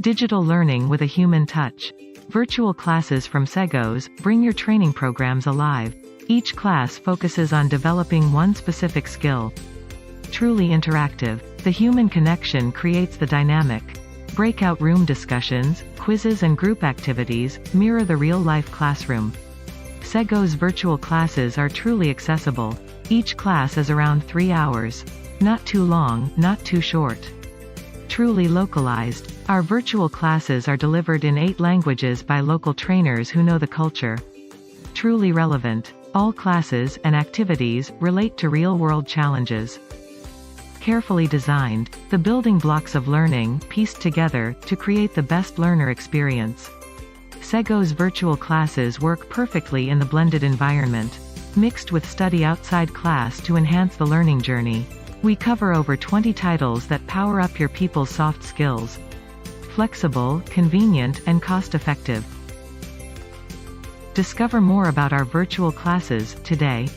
Digital learning with a human touch. Virtual classes from CEGOC bring your training programs alive. Each class focuses on developing one specific skill. Truly interactive. The human connection creates the dynamic. Breakout room discussions, quizzes and group activities mirror the real-life classroom. CEGOC virtual classes are truly accessible. Each class is around 3 hours. Not too long, not too short. Truly localized. Our virtual classes are delivered in 8 languages by local trainers who know the culture. Truly relevant. All classes and activities relate to real-world challenges. Carefully designed. The building blocks of learning pieced together to create the best learner experience. CEGOC virtual classes work perfectly in the blended environment, mixed with study outside class to enhance the learning journey. We cover over 20 titles that power up your people's soft skills. Flexible, convenient, and cost-effective. Discover more about our virtual classes today.